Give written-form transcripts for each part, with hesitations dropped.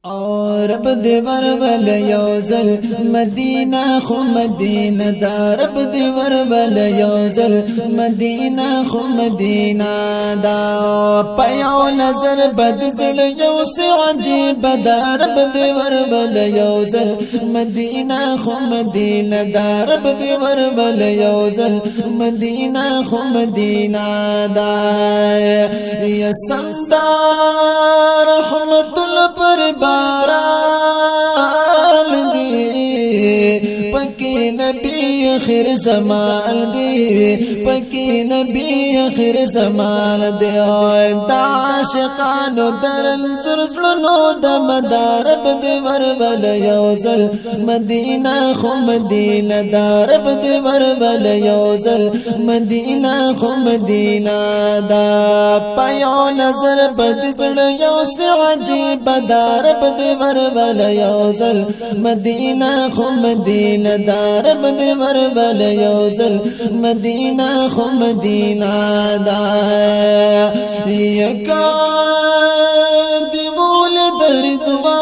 رب دی ورول یوزل مدینہ خو مدینہ دا رب دی ورول یوزل مدینہ خو مدینہ دا پیو نظر بد زړ یو سی عجیب دا رب دی ورول یوزل مدینہ خو مدینہ دا رب دی ورول یوزل مدینہ خو مدینہ دا یا سمدار رحمت پر باران دی پکی نبی آخر زمان دی پکی نبی آخر زمان دی دا عاشقانو درن سرسلنو دا مدارب دی ورول یوزل مدینہ خو مدینہ دارب دی ورول یوزل مدینہ خو مدینہ دا پیو نظر بدزڑ یو سی عجیب دارب دی ورول یوزل مدینہ خو مدینہ دارب دی ورول یوزل مدینہ خو مدینہ دا یکا دی مول دردوانا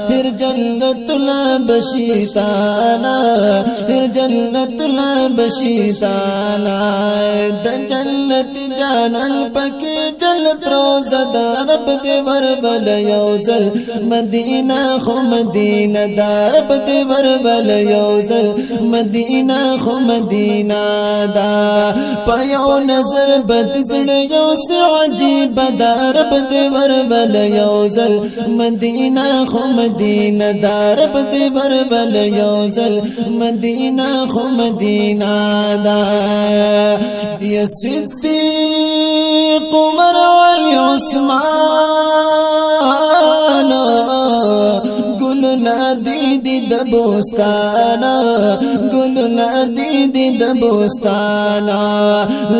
پھر جنت بشیتانا پھر جنت بشیتانا دا جنت جانل پکی جنت روزہ رب دی ورول یوزل مدینہ خو مدینہ دا رب دی ورول یوزل مدینہ خو مدینہ دا پیو نظر بد زړ یو سی عجیب دا رب دی ورول یوزل مدینہ خو مدینہ دا رب دی ورول یوزل مدینہ خو مدینہ دا یا صدیق عمر علی عثمان گل لدیدی دبوستانا گل لدیدی دبوستانا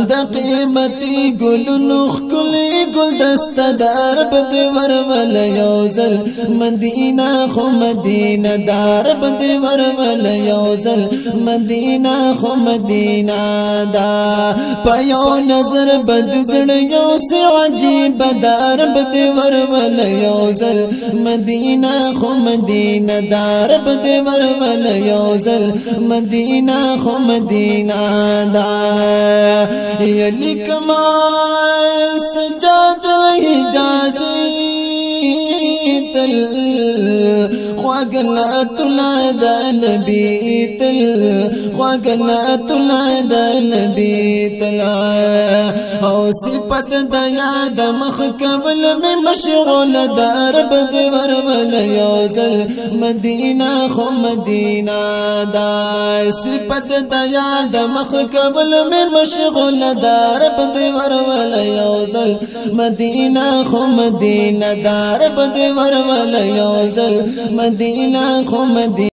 دا قیمتی گل نخ کلی گل دست دارب دی ورول یوزل مدینہ خو مدینہ دارب دی ورول یوزل مدینہ خو مدینہ دا پیو نظر بد زړ یو سی عجیب دارب دی ورول یوزل مدینہ خو مدینہ دارب دی ورول یوزل مدینہ خو مدینہ دا یلی کما سجاد الحجازی تل خواگلات العدا نبی تل خواگلات العدا نبی تل او صفت دیا دمخ قبل میں مشغول دارب دی ورول یوزل مدینہ خو مدینہ دا صفت دیا دمخ قبل میں مشغول دارب دی ورول یوزل مدینہ خو مدینہ دارب دی ورول یوزل مدینہ خو مدینہ